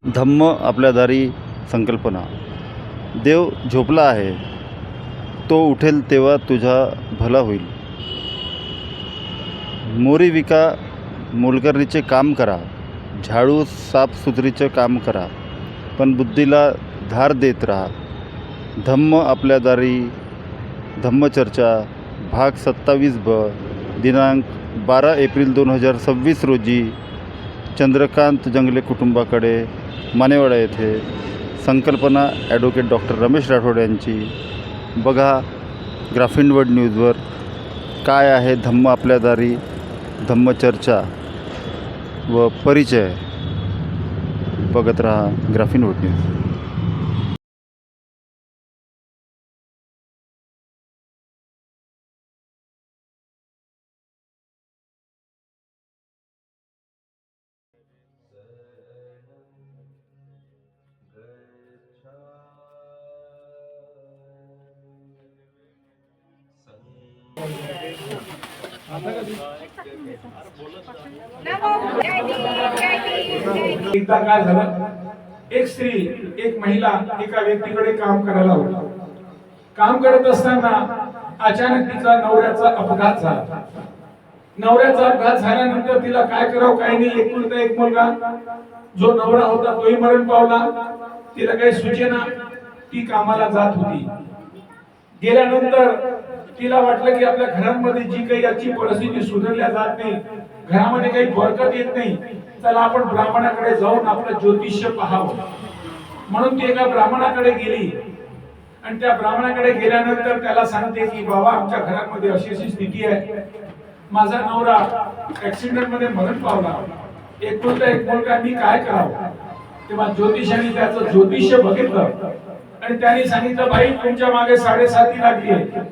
धम्म आपल्या दारी संकल्पना. देव झोपला आहे, तो उठेल तेव्हा तुझा भला होईल. मोरी विका मोलकरणीचे काम करा, झाडू साफसुथरीचं काम करा, पण बुद्धीला धार देत राहा. धम्म आपल्या दारी धम्मचर्चा भाग 27 दिनांक 12 एप्रिल 2026 रोजी चंद्रकांत जंगले कुटुंबाकडे मानेवाडा येथे. संकल्पना ॲडव्होकेट डॉक्टर रमेश राठोड यांची. बघा ग्राफिन वर्ल्ड न्यूजवर काय आहे धम्म आपल्या दारी धम्मचर्चा व परिचय. बघत राहा ग्राफिन वर्ल्ड न्यूज. एकदा काय झालं, एक स्त्री एक महिला एका व्यक्तीकडे काम करायला होती. काम करत असताना अचानक तिचा नवऱ्याचा अपघात झाला. नवऱ्याचा अपघात झाल्यानंतर तिला काय करावं काय नाही, एकुलता एक मुलगा जो नवरा होता तोही मरण पावला. तिला काही सुचेना, ती कामाला जात होती. गेल्यानंतर तिला वाटलं की आपल्या घरांमध्ये जी काही याची परिस्थिती सुधारल्या जात नाही, घरामध्ये काही बरकत येत नाही, चला आपण ब्राह्मणाकडे जाऊन आपलं ज्योतिष्य पाहावं. म्हणून ती एका ब्राह्मणाकडे गेली आणि त्या ब्राह्मणाकडे गेल्यानंतर त्याला सांगते की बाबा आमच्या घरामध्ये अशी अशी स्थिती आहे, माझा नवरा ऍक्सिडेंट मध्ये मरण पावला, एकुलता एक मुलगा, मी काय करावं. तेव्हा ज्योतिषाने त्याचं ज्योतिष्य बघितलं आणि त्यांनी सांगितलं बाई तुमच्या मागे 7.5 लागली आहे,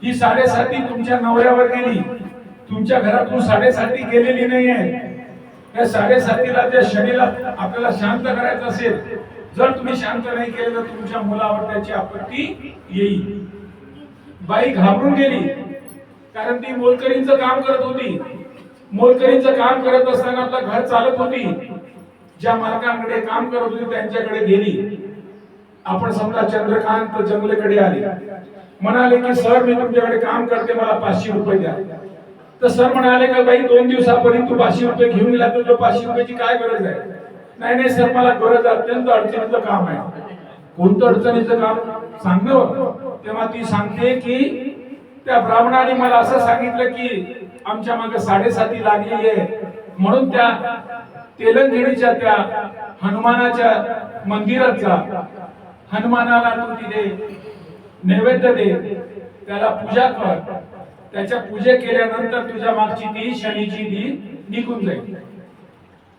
ही 7.5 तुमच्या नवऱ्यावर गेली, तुमच्या घरातून 7.5 गेलेली नाही आहे. या 7.5 त्या शनीला आपल्याला शांत करायचं असेल, जर तुम्ही शांत नाही केलं तर तुमच्या मुलावर त्याची आपत्ती येईल. बाई घाबरून गेली, कारण ती मोलकरींचं काम करत होती. मोलकरींचं काम करत असताना आपलं घर चालत होती. ज्या मालकांकडे काम करत होती त्यांच्याकडे गेली. आपण समजा चंद्रकांत जंगलेकडे आले, म्हणाले की सर मी तुमच्याकडे काम करते, मला 500 रुपये द्या. तर सर म्हणाले का बाई 2 दिवसापूर्वी तू 500 रुपये घेऊन गेला, तर 500 रुपयाची काय गरज आहे. नाही नाही सर मला गरज, अत्यंत अडचणीचं काम आहे. कोणतं अडचणीचं काम सांगणं. तेव्हा ती सांगते की त्या ब्राह्मणाने मला असं सांगितलं की आमच्या मागे 7.5 लागलेली आहे, म्हणून त्या तेलंगणीच्या त्या हनुमानाच्या मंदिरात जा, हनुमानाला तू तिथे नैवेद्य दे, त्याला पूजा कर. त्याच्या पूजे केल्यानंतर तुझ्या मागची ती शनीची ती निघून जाईल.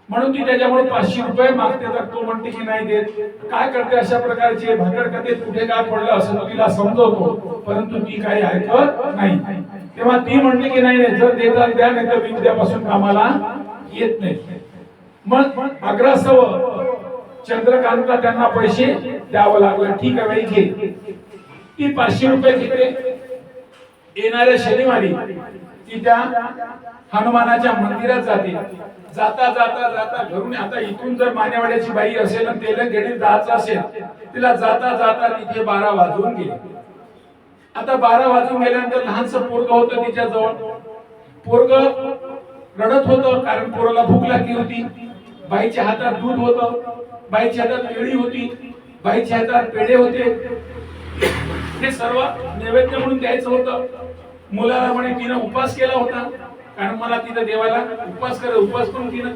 म्हणून ती त्याच्यामुळे 500 रुपये मागते. तर तो म्हणते की नाही देत. काय करते अशा प्रकारचे भाकरकथेत कुठे काय पडलं असं तो तिला समजवतो, परंतु ती काही ऐकत नाही. तेव्हा ती म्हणते की नाही जर देतात द्या, नाही तर मी उद्यापासून कामाला येत नाही. मग आग्रहास्तव चंद्रकांतला त्यांना पैसे द्यावं लागलं. ठीक आहे बाई घे. ती 500 रुपये घेते. येणाऱ्या शनिवारी ती त्या हनुमानाच्या मंदिरात जाते. जाता जाता जाता घरून, आता इथून जर मानेवाड्याची बाई असेल आणि तेलंगणीत जायचं असेल, तिला जाता जाता तिथे 12 वाजून गेले. आता 12 वाजून गेल्यानंतर लहानसं पोरग होतं तिच्या जवळ. पोरग रडत होतं कारण पोराला भूक लागली होती. बाईच्या हातात दूध होतं, बाईच्या हातात केळी होती, बाईच्या हातात पेढे होते. हे सर्व नैवेद्य म्हणून द्यायचं होतं. मुलाला म्हणे तिनं उपास केला होता, कारण मला तिथं देवाला उपास करून तिनं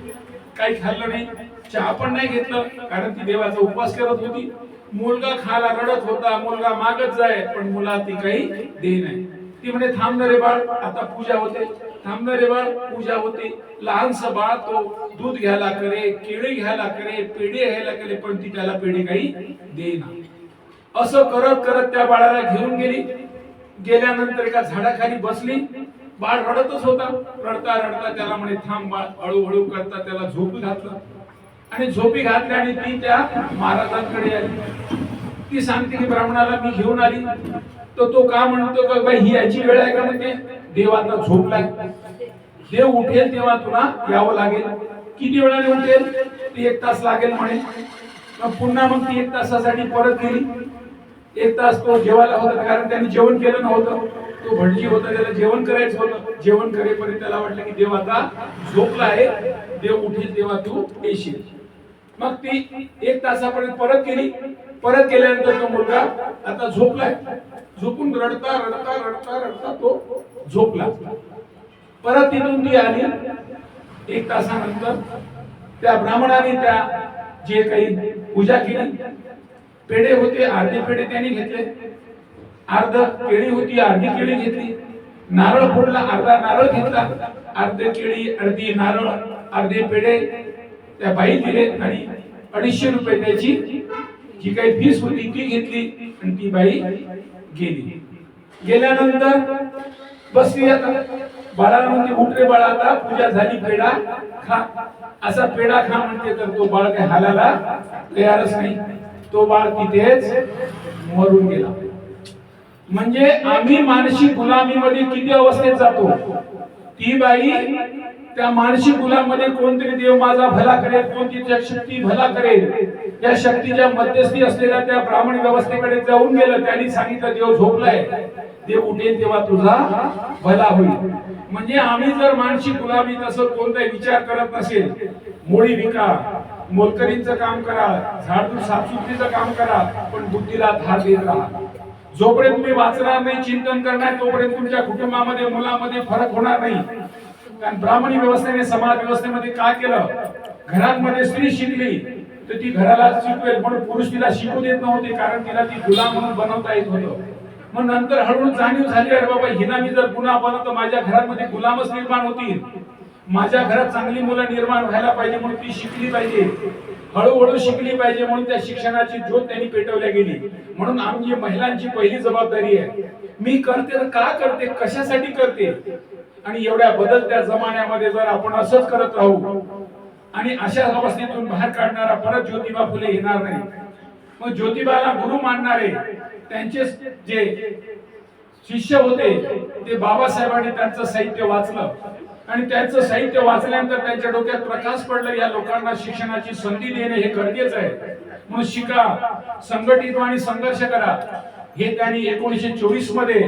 काही खाल्लं नाही, चहा पण नाही घेतलं, कारण ती देवाचा उपास करत होती. मुलगा खायला रडत होता, मुलगा मागत जाय, पण मुला ती काही दे नाही. ती म्हणे थांब रे बाळ, आता पूजा होते, थांब रे बाळ, पूजा होते. लहानसं बाळ तो दूध घ्यायला करे, केळी घ्यायला करे, पेढे घ्यायला करे, पण ती त्याला पेढे काही देईना. असं करत करत त्या बाळाला घेऊन गेली. गेल्यानंतर एका झाडाखाली बसली. बाळ रडतच होता. रडता रडता त्याला म्हणे थांब बाळ, हळूहळू करता त्याला झोपी घातलं आणि झोपी घातली आणि ती त्या महाराजांकडे आली. ती सांगते की ब्राह्मणाला मी घेऊन आली. तो का म्हणतो का बाई ही याची वेळ आहे का. म्हणते देव आता झोपलाय, देव उठेल तेव्हा तुला यावं लागेल. किती वेळाने उठेल. ती 1 तास लागेल म्हणे. मग पुन्हा मग ती 1 तासासाठी परत गेली. 1 तास तो जेवायला होता, कारण त्यांनी जेवण केलं नव्हतं. तो भटजी होता, त्याला जेवण करायचं होतं. जेवण करेपर्यंत त्याला वाटलं की देव आता झोपला आहे, देव उठेल तेव्हा तू येशील. मग ती 1 तासापर्यंत परत गेली. परत गेल्यानंतर तो मुलगा आता झोपलाय. झोपून रडता रडता रडता रडता तो झोपला. परत तिथून ती आली. 1 तासानंतर त्या ब्राह्मणाने त्या जे काही पूजा केली, पेढे होते, अर्धे पेढे त्यांनी घेतले, अर्ध केळी होती, अर्धी केळी घेतली, नारळ फोडला, अर्धा नारळ घेतला, अर्धे केळी, अर्धी नारळ, अर्धे पेढे त्या बाई दिले आणि 250 रुपये त्याची जी काही फीस होती ती घेतली आणि ती बाई गेली. गेल्यानंतर बसली. आता बाळाला म्हणते उठ रे बाळा, आता पूजा झाली, पेढा खा. असा पेढा खा म्हणते, तर तो बाळ काही हालायला तयारच नाही. तो बाळ तिथेच मरून गेला. म्हणजे आम्ही मानसिक गुलामीमध्ये किती अवस्थेत जातो. ती बाई त्या मानसिक गुलामध्ये कोणतरी देव माझा भला करेल, कोणती शक्ती भला करेल, त्या शक्तीच्या मध्यस्थी असलेल्या त्या ब्राह्मण व्यवस्थेकडे जाऊन गेलं. त्यांनी सांगितलं देव झोपलाय, देव उठेल तेव्हा तुझा भला होईल. म्हणजे आम्ही जर मानसिक गुलामी तसं कोणताही विचार करत नसेल, मोळी विका, मोलकरींचं काम करा, झाडून साफसुथरीचं काम करा, पण बुद्धीला धार देत राहा. जोपर्यंत तुम्ही वाचणार नाही, चिंतन करणार, तोपर्यंत तुमच्या कुटुंबामध्ये मुलामध्ये फरक होणार नाही. कारण ब्राह्मणी व्यवस्थेने समाज व्यवस्थेमध्ये काय केलं, घरांमध्ये स्त्री शिकली तर ती घराला शिकवेल, म्हणून पुरुष तिला शिकू देत नव्हते, कारण तिला ती गुलाम म्हणून बनवता येत होतं. मग नंतर हळूहळू जाणीव झाली, अरे बाबा हिना मी जर गुन्हा बनवतो, माझ्या घरामध्ये गुलामच निर्माण होतील, माझ्या घरात चांगली मुलं निर्माण व्हायला पाहिजे, म्हणून ती शिकली पाहिजे, हळूहळू शिकली पाहिजे. म्हणून त्या शिक्षणाची ज्योत त्यांनी पेटवल्या गेली. म्हणून आमची महिलांची पहिली जबाबदारी आहे, मी करते तर का करते, कशासाठी करते. आणि एवढ्या बदलत्या जमान्यामध्ये जर आपण असंच करत राहू आणि अशा अवस्थेतून बाहेर काढणारा परत ज्योतिबा फुले येणार नाही. मग ज्योतिबाला गुरु मानणारे त्यांचे जे शिष्य होते ते बाबासाहेबांनी त्यांचं साहित्य वाचलं आणि त्यांचं साहित्य वाचल्यानंतर त्यांच्या डोक्यात प्रकाश पडला, या लोकांना शिक्षणाची संधी देणे हे गरजेचं आहे. म्हणून शिका, संघटित आणि संघर्ष करा. हे त्यांनी 1924 मध्ये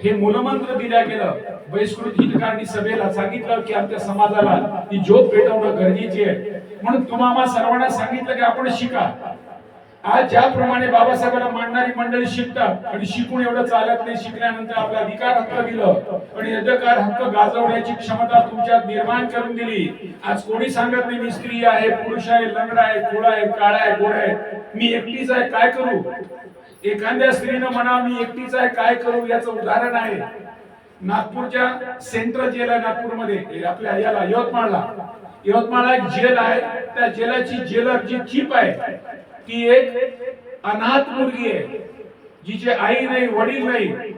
हे मूलमंत्र दिल्या गेलं. बहिष्कृत हितकारणी सभेला सांगितलं की आमच्या समाजाला ही ज्योत पेटवणं गरजेची आहे. म्हणून तुम्हाला सर्वांना सांगितलं की आपण शिका. आज ज्याप्रमाणे बाबासाहेबांना मानणारी मंडळी शिकतात आणि शिकून एवढं चालत नाही, शिकल्यानंतर आपला अधिकार हक्क दिलं आणि अधिकार हक्क गाजवण्याची क्षमता तुमच्यात निर्माण करून दिली. आज कोणी सांगत नाही मी स्त्री आहे, पुरुष आहे, लंगडा आहे, खोडा आहे, काळा आहे, गोरा आहे, मी एकटीच आहे, काय करू. एखाद्या स्त्रीनं म्हणा मी एकटीच आहे, काय करू. याचं उदाहरण आहे नागपूरच्या सेंट्रल जेल आहे, नागपूरमध्ये आपल्या याला यवतमाळला एक जेल आहे. त्या जेलाची जेलर जी चीफ आहे ती एक अनाथ मुलगी आहे, जिचे आई नाही, वडील नाही,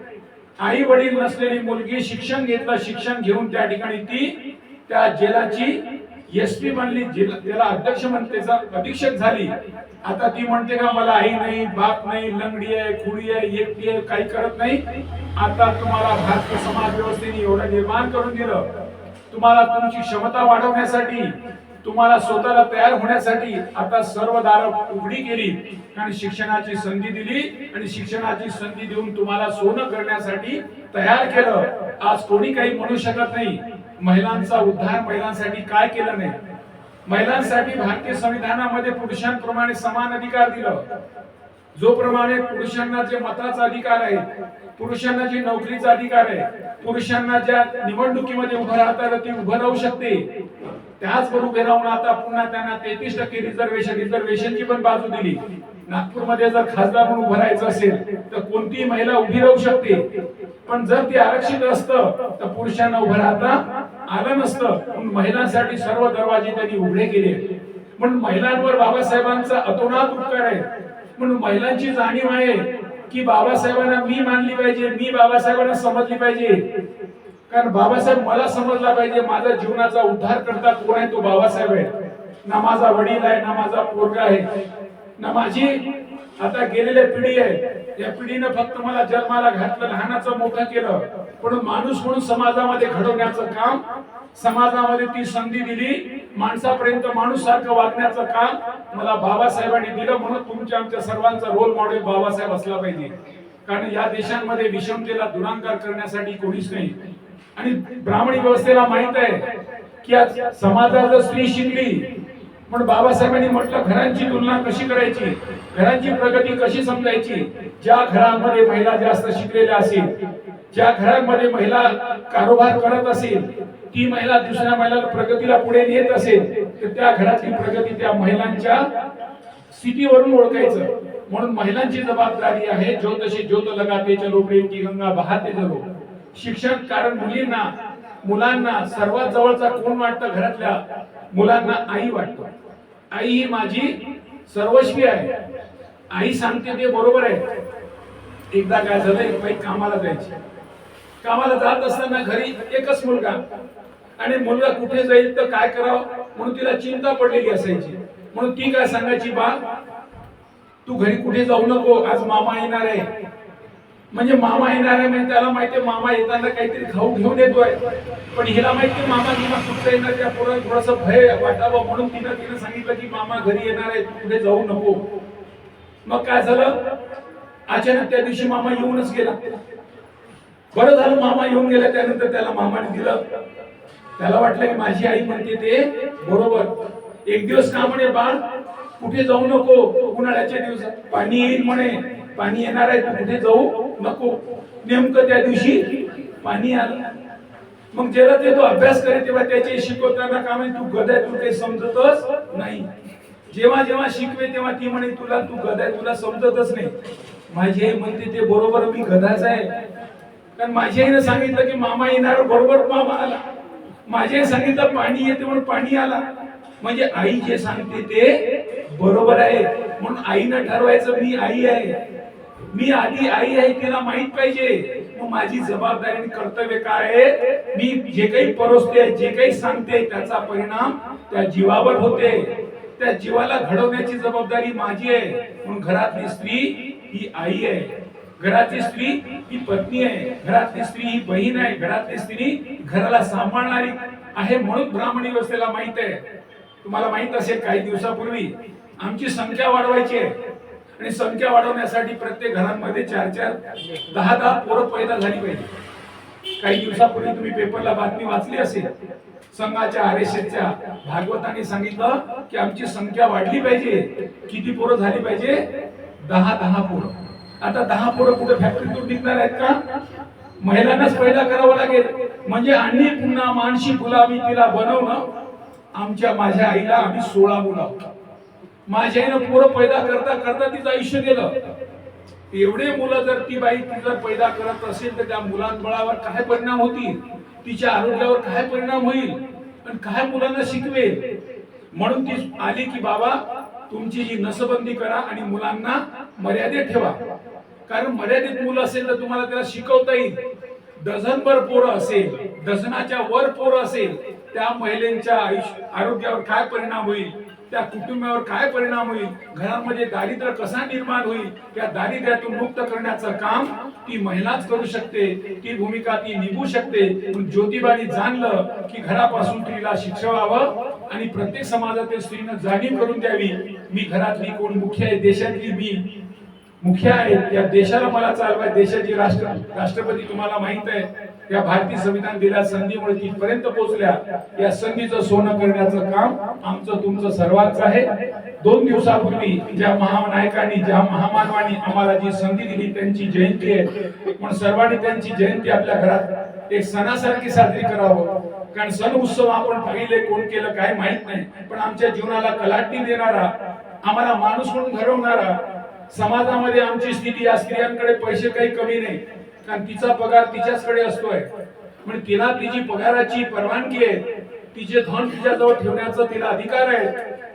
आई वडील नसलेली मुलगी शिक्षण घेतलं. शिक्षण घेऊन त्या ठिकाणी ती त्या जेलाची एसपी बनली, त्याला अध्यक्ष म्हणतेचा अधीक्षक झाली. आता ती म्हणते का मला आई नाही, बाप नाही, लंगडी आहे, खुडी आहे, एकटी आहे, काही करत नाही. आता तुम्हाला भारतीय समाज व्यवस्थेने एवढं निर्माण करून दिलं, तुम्हाला तुमची क्षमता वाढवण्यासाठी, तुम्हाला स्वतःला तयार होण्यासाठी आता सर्व दारं उघडी केली आणि शिक्षणाची संधी दिली आणि शिक्षणाची संधी देऊन तुम्हाला सोनं करण्यासाठी तयार केलं. आज कोणी काही म्हणू शकत नाही. महिलांचा उद्धार महिलांसाठी काय केलं नाही. महिलांसाठी भारतीय संविधानामध्ये पुरुषांप्रमाणे समान अधिकार दिलं. जो प्रमाणे पुरुषांना जे मताचा अधिकार आहे, पुरुषांना जे नोकरीचा अधिकार आहे, पुरुषांना ज्या निवडणुकीमध्ये उभं राहता ती उभं राहू शकते, त्याचबरोबर उभे राहून आता पुन्हा त्यांना 33% रिझर्वेशनची पण बाजू दिली. नागपूरमध्ये जर खासदार म्हणून उभं राहायचं असेल तर कोणतीही महिला उभी राहू शकते. पण जर ते आरक्षित असतं तर पुरुषांना उभं राहता आलं नसतं. म्हणून महिलांसाठी सर्व दरवाजे त्यांनी उघडे केले. म्हणून महिलांवर बाबासाहेबांचा अतोनात उपकार आहे. म्हणून महिलांची जाणीव आहे की बाबासाहेबांना मी मानली पाहिजे, मी बाबासाहेबांना समजली पाहिजे. कारण बाबासाहेब मला समजला पाहिजे, माझा जीवनाचा उद्धार करता कोण आहे तो बाबासाहेब आहे. ना माझा वडील आहे, ना माझा पोरगा आहे, ना माझी आता गेलेली पिढी आहे. या पिढीनं फक्त मला जन्माला घातलं, लहानाचं मोठं केलं, पण माणूस म्हणून समाजामध्ये घडवण्याचं काम समाजामध्ये ती संधी दिली, माणसापर्यंत माणूस सारखं वागण्याचं काम मला बाबासाहेबांनी दिलं. म्हणून तुमच्या आमच्या सर्वांचा रोल मॉडेल बाबासाहेब असला पाहिजे. कारण या देशांमध्ये विषमतेला दुरांकार करण्यासाठी कोणीच नाही. आणि ब्राह्मणी व्यवस्थेला माहित आहे की आज समाजात जर स्त्री शिकली, पण बाबासाहेबांनी म्हटलं घरांची तुलना कशी करायची, घरांची प्रगती कशी समजायची. ज्या घरांमध्ये महिला जास्त शिकलेल्या असेल, ज्या घरांमध्ये महिला कारोबार करत असेल, ती महिला दुसऱ्या महिलाला प्रगतीला पुढे नेत असेल, तर त्या घरातली प्रगती त्या महिलांच्या स्थितीवरून ओळखायचं. म्हणून महिलांची जबाबदारी आहे, जो तशी ज्योत लगाते चलो प्रेम की गंगा बहाते चलो. शिक्षण, कारण मुलांना सर्वात जवळचा कोण वाटतं घरातल्या मुलांना? आई वाटतो. आई ही माझी सर्वस्वी आहे. आई सांगते ते बरोबर आहे. एकदा काय झालं, एक बाई कामाला जायची. कामाला जात असताना घरी एकच मुलगा, आणि मुलगा कुठे जाईल तर काय करावं म्हणून तिला चिंता पडलेली असायची. म्हणून ती काय सांगायची, बा तू घरी कुठे जाऊ नको, आज मामा येणार आहे. म्हणजे मामा येणार आहे म्हणजे त्याला माहितीये मामा येताना काहीतरी खाऊ घेऊन येतोय. पण हिला माहिती मामा कुठे येणार, त्या पोराला थोडस भय वाटावं म्हणून तिनं सांगितलं की मामा घरी येणार आहे, तू कुठे जाऊ नको. मग काय झालं, अचानक त्या दिवशी मामा येऊनच गेला. बरं झालं मामा येऊन गेला. त्यानंतर त्याला मामाने दिलं. त्याला वाटलं की माझी आई म्हणते ते बरोबर. एक दिवस का म्हणे, बाळ कुठे जाऊ नको, उन्हाळ्याच्या दिवसात पाणी येईल म्हणे, पाणी येणार आहे, तू कुठे जाऊ नको. नेमकं त्या दिवशी पाणी आलं. मग जेव्हा ते तो अभ्यास करे तेव्हा त्याचे शिकवताना का म्हणे, तू गधा, तू काही समजतच नाही. जेव्हा जेव्हा शिकवे तेव्हा ती म्हणे, तू गधा, तुला समजतच नाही. माझी आई म्हणते ते बरोबर, मी गधाच आहे. कारण माझी आईने सांगितलं की मामा येणार, बरोबर मामा आला. माझी आई सांगितलं पाणी येते म्हणून पाणी आला. म्हणजे आई जे सांगते ते बरोबर आहे. म्हणून आईनं ठरवायचं मी आई आहे, मी आधी आई आहे, तिला माहित पाहिजे. मग माझी जबाबदारी आणि कर्तव्य काय आहे, मी जे काही परोसते, जे काही सांगते त्याचा परिणाम त्या जीवावर होते. त्या जीवाला घडवण्याची जबाबदारी माझी आहे. म्हणून घरातली स्त्री ही आई आहे, घरातली स्त्री ही पत्नी आहे, घरातली स्त्री ही बहीण आहे, घरातली स्त्री घराला सांभाळणारी आहे. म्हणून ब्राह्मणी व्यवस्थेला माहित आहे. तुम्हाला माहित असेल, काही दिवसापूर्वी आमची संख्या वाढवायची आहे आणि संख्या वाढवण्यासाठी प्रत्येक घरांमध्ये 4-4, 10-10 पोरं पैदा झाली पाहिजे. काही दिवसापूर्वी तुम्ही पेपरला बातमी वाचली असेल, संघाच्या आरएसएसच्या भागवतांनी सांगितलं की आमची संख्या वाढली पाहिजे. किती पोरं झाली पाहिजे? 10-10 पोरं. आता 10 पोरं कुठे फॅक्टरीतून निघणार आहेत का? महिलांनाच पैदा करावं लागेल. म्हणजे आणि पुन्हा मानशी गुलामी तिला बनवणं. माझ्या आईला आम्ही 16 मुलं, माझ्या आईनं पोरं पैदा करता करता तिचं आयुष्य गेलं. एवढे मुलं जर ती बाई जर पैदा करत असेल तर त्या मुलांबळावर काय परिणाम होतील, तिच्या आरोग्यावर काय परिणाम होईल आणि काय मुलांना शिकवेल. म्हणून ती आली की बाबा तुमची जी नसबंदी करा आणि मुलांना मर्यादेत ठेवा. कारण मर्यादित मुलं असेल तर तुम्हाला त्याला शिकवता येईल. डझनभर पोरं असेल, डझनाच्या वर पोरं असेल, त्या महिलेच्या आरोग्यावर काय परिणाम होईल, त्या कुटुंबावर काय परिणाम होईल, घरामध्ये दारिद्र्य कसा निर्माण होईल, त्या दारिद्र्यातून मुक्त करण्याचं काम ती महिलाच करू शकते. ती भूमिका ती निभू शकते. ज्योतिबानी जाणलं की घरापासून स्त्रीला शिक्षवावं आणि प्रत्येक समाजातील स्त्रीनं जाणीव करून द्यावी, मी घरातली कोण मुख्य आहे, देशातली मी मुख्य आहे, या देशाला मला चालवाय. देशाची राष्ट्रपती तुम्हाला माहित आहे, या भारतीय संविधान दिल्या संधीमुळे तिथपर्यंत पोहोचल्या. या संधीचं सोनं करण्याचं काम आमचं तुमचं सर्वांचं आहे. 2 दिवसापूर्वी ज्या महानायकांनी, ज्या महामानवांनी आम्हाला जी संधी दिली त्यांची जयंती आहे. पण सर्वांनी त्यांची जयंती आपल्या घरात एक सणासारखी साजरी करावं. कारण सण उत्सव आपण पाहिले, कोण केलं काय माहित नाही, पण आमच्या जीवनाला कलाटणी देणारा, आम्हाला माणूस म्हणून घडवणारा, समाजामध्ये आमची स्थिती, या स्त्रियांकडे पैसे काही कमी नाही, कारण तिचा पगार तिच्याचकडे असतोय. म्हणजे तिला तिची पगाराची परवानगी आहे, तिचे धन तिच्याजवळ ठेवण्याचा तिला अधिकार आहे.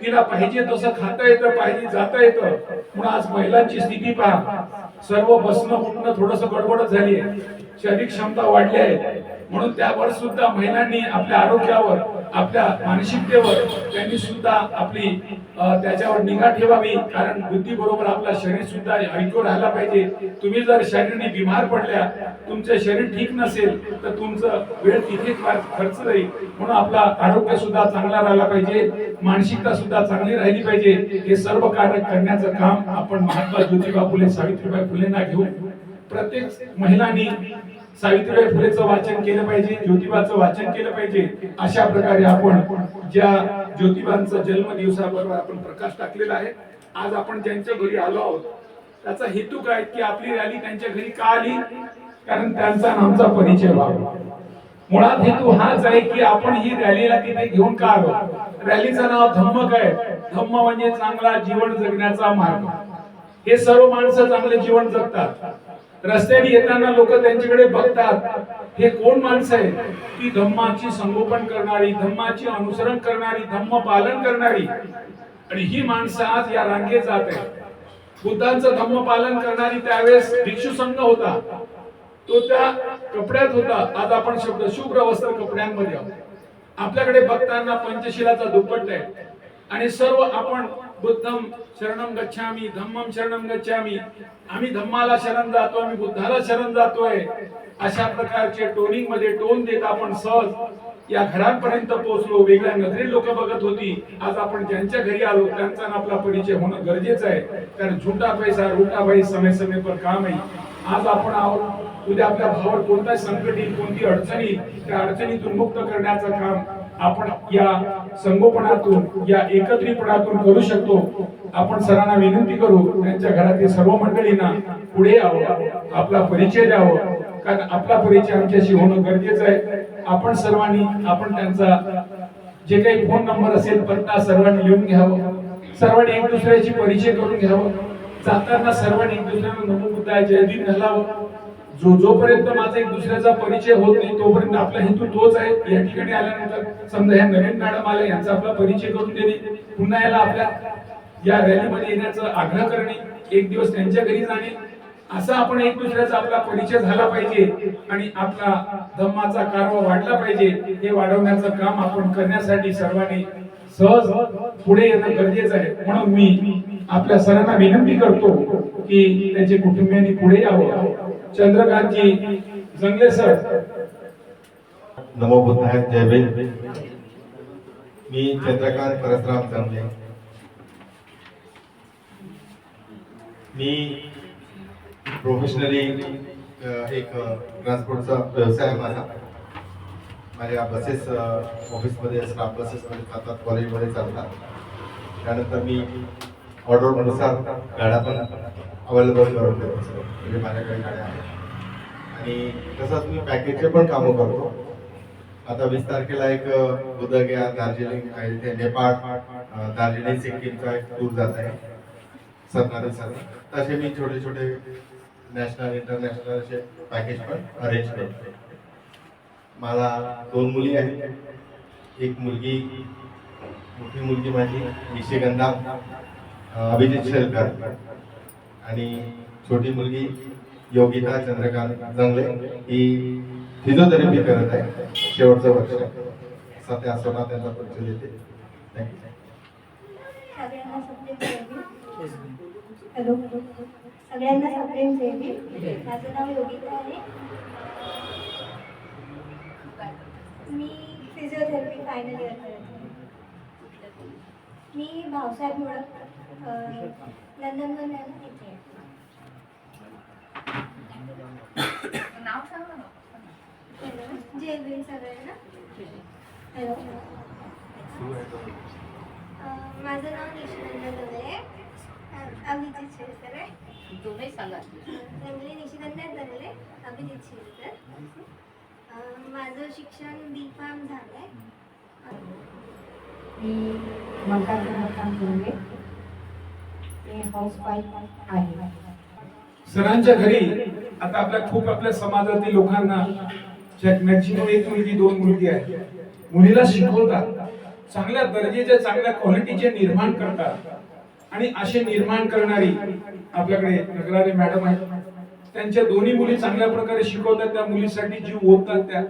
तिला पाहिजे तसं खाता येतं, पाहिजे जाता येतं. म्हणून आज महिलांची स्थिती पहा, सर्व बसणं उठणं थोडस गडबडच झाली आहे. शारीरिक क्षमता वाढली आहे, म्हणून त्यावर सुद्धा महिलांनी आपल्या आरोग्यावर, आपल्या मानसिकतेवर त्यांनी सुद्धा आपली त्याच्यावर निगा ठेवावी, कारण बुद्धी बरोबर आपला शरीर सुद्धा ऐकून राहायला पाहिजे. तुम्ही जर शरीराने बिमार पडल्या, तुमचे शरीर ठीक नसेल तर तुमचं वेळ तिथेच खर्च जाईल. म्हणून आपला आरोग्य सुद्धा चांगला राहिला पाहिजे, मानसिकता सुद्धा चांगली राहिली पाहिजे. हे सर्व कार्य करण्याचं काम आपण महात्मा ज्योतिबा फुले, सावित्रीबाई फुलेंना घेऊन प्रत्येक महिलांनी सावित्रीबाई फुलेचं वाचन केलं पाहिजे, ज्योतिबाचं वाचन केलं पाहिजे. अशा प्रकारे आपण ज्या ज्योतिबांचा जन्मदिवसाबरोबर आपण प्रकाश टाकलेला आहे. आज आपण ज्यांच्या घरी आलो आहोत त्याचा हेतू काय की आपली रॅली त्यांच्या घरी का आली, कारण त्यांचा आमचा परिचय व्हावा. मुळात हेतू हाच आहे की आपण ही रॅलीला तिथे घेऊन का आलो. रॅलीचं नाव धम्म काय, धम्म म्हणजे चांगला जीवन जगण्याचा मार्ग. हे सर्व माणसं चांगले जीवन जगतात. रस्त्याने येताना लोक त्यांच्याकडे बघतात, हे कोण माणसं आहेत की धम्माची संगोपन करणारी, धम्माची अनुसरण करणारी, धम्म पालन करणारी. आणि ही माणसं आज या रांगेत जात आहेत. बुद्धांचं धम्म पालन करणारी त्यावेळेस भिक्षू संघ होता, तो त्या कपड्यात होता. आज आपण शब्द शुभ्र वस्त्र कपड्यांमध्ये आहोत. आपल्याकडे बघताना पंचशिलाचा दुपट्टा आहे आणि सर्व आपण बुद्धम शरणम गच्छामी, धम्मम शरणम गच्छामी, आम्ही धम्माला शरण जातो, आम्ही बुद्धाला शरण जातोय. अशा प्रकारचे टोनिंग मध्ये टोन देत आपण सहज या घरांपर्यंत पोहोचलो. वेगळ्या नजरे लोक बघत होती. आज आपण ज्यांच्या घरी आलो त्यांचा आपला परिचय होणं गरजेचं आहे, कारण झुटा पैसा रुटा भाई समय समय पर काम आहे. आज आपण आहोत, उद्या आपल्या भावावर कोणताही संकट येईल, कोणती अडचण येईल, त्या अडचणीतून मुक्त करण्याचं काम आपण या संगोपनातून, या एकत्रितपणातून करू शकतो. आपण सरांना विनंती करू, त्यांच्या घरातील सर्व मंडळींना पुढे यावं, आपला परिचय द्यावं, कारण आपला परिचय आमच्याशी होणं गरजेचं आहे. आपण सर्वांनी आपण त्यांचा जे काही फोन नंबर असेल, पत्ता सर्वांनी लिहून घ्यावं. सर्वांनी एक दुसऱ्याची परिचय करून घ्यावं. जाताना सर्वांनी एक दुसऱ्यांना नमो बुद्धाय जयदीप घालावं. जोपर्यंत माझा एक दुसऱ्याचा परिचय होत नाही तोपर्यंत आपला हेतू तोच आहे. या ठिकाणी आल्यानंतर समजा ह्या नवीन मॅडम आल्या, यांचा आपला परिचय करून देणे, पुन्हा याला आपल्या या रॅलीमध्ये येण्याचा आग्रह करणे, एक दिवस त्यांच्या घरी जाणे, असा आपण एक दुसऱ्याचा आपला परिचय झाला पाहिजे आणि आपला धम्माचा कारवा वाढला पाहिजे. हे वाढवण्याचं काम आपण करण्यासाठी सर्वांनी सहज पुढे येणं गरजेचं आहे. म्हणून मी आपल्या सरांना विनंती करतो की त्याचे कुटुंबियांनी पुढे यावं. चंद्रकांतजी जंगले सर. नमो बुद्धाय, जय भीम. मी चंद्रकांत परसराम जंगले. मी प्रोफेशनली एक ट्रान्सपोर्टचा व्यवसाय आहे माझा. माझ्या बसेस ऑफिसमध्ये, स्टाफ बसेसमध्ये जातात, कॉलेजमध्ये चालतात. त्यानंतर मी ऑर्डरनुसार गाड्या पण अवेलेबल करून देतो. म्हणजे माझ्याकडे गाड्या आहेत आणि तसंच मी पॅकेजचे पण कामं करतो. आता 20 तारखेला एक बुद्धगया, दार्जिलिंग आहे, ते नेपाळ, दार्जिलिंग, सिक्कीमचा एक टूर जात आहे 17 दिवसाचा. तसे मी छोटे छोटे नॅशनल, इंटरनॅशनल असे पॅकेज पण अरेंज करतो. मला 2 मुली आहेत. एक मुलगी, मोठी मुलगी माझी निशिगंधा अभिजित शेलकर, आणि छोटी मुलगी योगिता चंद्रकांत जंगले. ही फिजिओथेरपी करत आहे, शेवटचं वर्ष. सध्या स्वतः त्यांचा परिचय देते. सगळ्यांना सप्रेम जय भीम. माझं नाव योगिता आहे. मी फिजिओथेरपी फायनल इयर करत आहे. मी भावसाहेब मुळक, लंडनमध्ये आहे ना, तिथे. नाव सांगा ना. हॅलो, जय भीम सगळ्यांना. हॅलो, माझं नाव निशिगंधा जंगले आहे. अभिजित शेलकर आहे. तुम्ही सांगा. जंगले, निशिगंधा जंगले, अभिजित शेलकर. माझं शिक्षण B.Pharm झालं आहे. मी ममता जंगले, मी हाऊसवाईफ आहे. सरांच्या घरी आता आपल्या समाजातील लोकांना मॅक्झिमम 1 मुलगी 2 मुलगी आहे. मुलीला शिकवतात, चांगल्या दर्जाचे, चांगल्या क्वालिटीचे निर्माण करतात. आणि असे निर्माण करणारी आपल्याकडे नगरारे मॅडम आहेत. त्यांच्या दोन्ही मुली चांगल्या प्रकारे शिकवतात, त्या मुलीसाठी जीव ओततात त्या.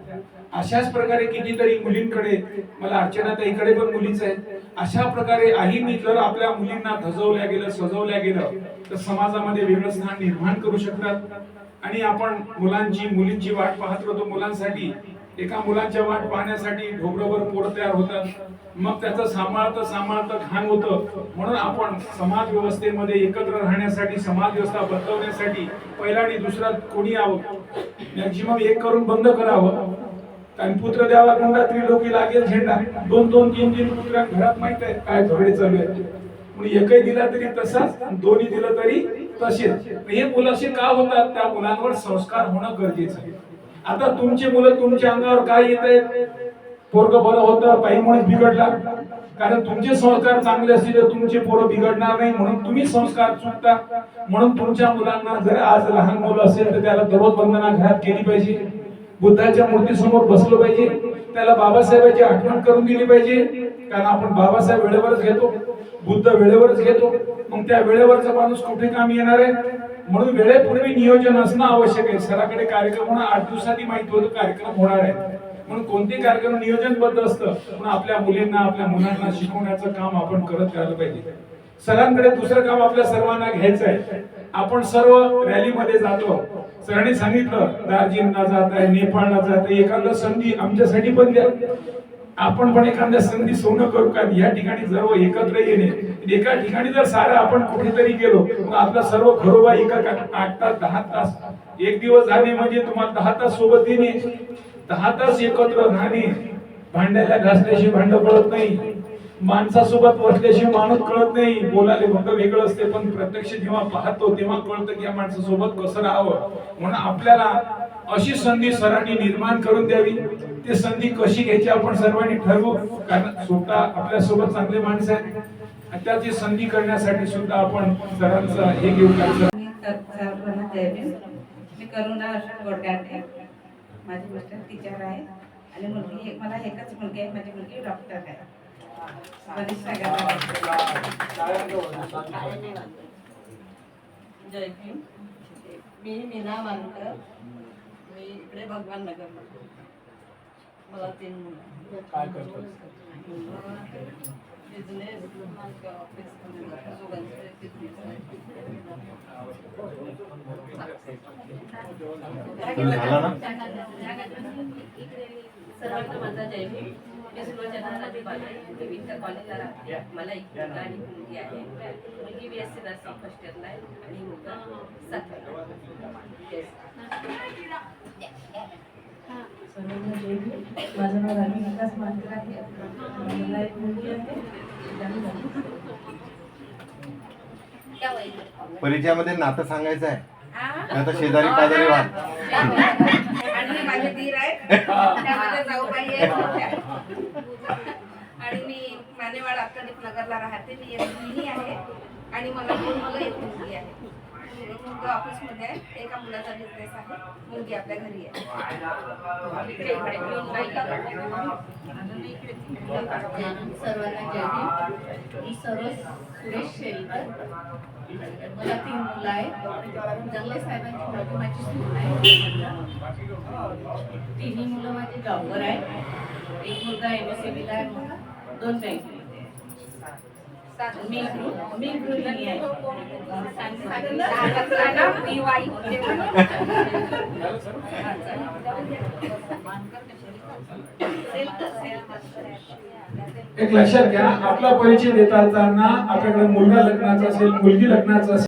अशाच प्रकारे कितीतरी मुलींकडे, मला अर्चनाताईकडे पण मुलीच आहेत, अशा प्रकारे आईनी जर आपल्या मुलींना धजवल्या गेलं, सजवल्या गेलं तर समाजामध्ये वेगळं स्थान निर्माण करू शकतात. आणि आपण मुलींची वाट पाहत राहतो. मुलांसाठी एका मुलांच्या वाट पाहण्यासाठी ढोबरभर पोरं तयार होतात, मग त्याचं सांभाळतं घाण होतं. म्हणून आपण समाज व्यवस्थेमध्ये एकत्र राहण्यासाठी, समाज व्यवस्था बदलवण्यासाठी पहिला आणि दुसरा कोणी यावं, मॅक्झिमम एक करून बंद करावं. कारण पुत्र द्यावा गुंडा त्रिलोकी लागेल झेंडा. दोन दोन तीन तीन पुत्र घरात माहित आहे काय झगडे चालू आहेत. म्हणून एकही दिला तरी तसाच, दोन्ही दिलं तरी तसेच. हे मुलं असे का होतात? त्या मुलांवर संस्कार होणं गरजेचं आहे. आता तुमची मुलं तुमच्या अंगावर काय येत आहेत? पोरग बरं होतं पायीमुळेच बिघडला. कारण तुमचे संस्कार चांगले असतील तर तुमचे पोरं बिघडणार नाही, म्हणून तुम्ही संस्कार चुकता. म्हणून तुमच्या मुलांना जर आज लहान मुलं असेल तर त्याला दररोज वंदना घरात केली पाहिजे, बुद्धाच्या मूर्तीसमोर बसलो पाहिजे, त्याला बाबासाहेबांची आठवण करून दिली पाहिजे. कारण आपण बाबासाहेब वेळेवरच घेतो, बुद्ध वेळेवरच घेतो, मग त्या वेळेवरचा माणूस कुठे काम येणार आहे? म्हणून वेळेपूर्वी नियोजन असणं आवश्यक आहे. सराकडे कार्यक्रम होणं 8 दिवसांनी माहिती होतं कार्यक्रम होणार आहे, म्हणून कोणते कार्यक्रम नियोजनबद्ध असतं. म्हणून आपल्या मुलींना, आपल्या मुलांना शिकवण्याचं काम आपण करत राहिलं पाहिजे. सरांकडे दुसरं काम आपल्या सर्वांना घ्यायचं आहे. आपण सर्व रॅलीमध्ये जातो, सरांनी सांगितलं दार्जिलिंगला जात आहे, नेपाळला जात आहे, एखादा संधी आमच्यासाठी पण द्या. आपण पण एखाद्या संधी सोनं करू का? या ठिकाणी सर्व एकत्र येणे, एका ठिकाणी जर सारं आपण कुठेतरी गेलो मग आपला सर्व घरोबा एका 8 तास 10 तास एक दिवस झाले म्हणजे तुम्हाला 10 तास सोबत येणे, 10 तास एकत्र राहणे. भांड्याला घासल्याशिवाय भांड पडत नाही, माणसासोबत बसल्याशिवाय माणूस कळत नाही. बोलायला फक्त वेगळं असते, पण प्रत्यक्ष जेव्हा पाहतो तेव्हा कळतं की या माणसासोबत कसं राहावं. म्हणून आपल्याला अशी संधी सरांनी निर्माण करून द्यावी. ती संधी कशी घ्यायची आपण सर्वांनी ठरवू, कारण स्वतः आपल्या सोबत चांगले माणसं आहेत. त्याची संधी करण्यासाठी सुद्धा आपण सरांचं हे घेऊ शकतो. मी करुणा अशोक गोडगाटे, माझी मिस्टर टीचर आहे आणि मुलगी, मला एकच मुलगी आहे, माझी मुलगी डॉक्टर आहे. जय भीम. मी मीना मानकर, मी इकडे भगवान नगर. मला 3 मुलं. काय करतो? बिझनेस ऑफिस दोघांचे बिझनेस आहे. सर्वांना माझा जय भीम. मी सुलोचना राजूबाले, मी विंटर कॉलेजला राहते. मला एक मुलगा आणि मुलगी आहे. मुलगी BSc नर्सिंग फर्स्ट इयरला आहे आणि मुलगा 7वीला. सर्वांना जय भीम. माझं नाव राणी विकास मानकर आहे. मला एक मुलगी आहे. परिचयामध्ये नातं सांगायचं आहे, आता शेजारी पाजारी व्हा. आणि माझे दीर आहेत, त्यामध्ये जाऊबाई आहेत. आणि मी मानेवाड अक्कलिक नगरला राहते. मी एक मुलगी आहे आणि मला 2 मुलं, एक मुलगी आहे. एक मुलगा ऑफिसमध्ये आहे, एका मुलाचा बिझनेस आहे, मुलगी आपल्या घरी आहे. सर्वांना जय भीम. मी सुरेश शेलकर. मला 3 मुलं आहेत. जंगले साहेबांची मुलगी माझी सून आहे. 3 मुलं माझे जॉबवर आहेत. एक मुलगा MSCBला आहे, 2 बँकेमध्ये. मी गृहिणी आहे. एक लक्षात घ्या, आपला परिचय देताना आपल्याकडे मुलगा लग्नाचा असेल, मुलगी लग्नाचा असेल,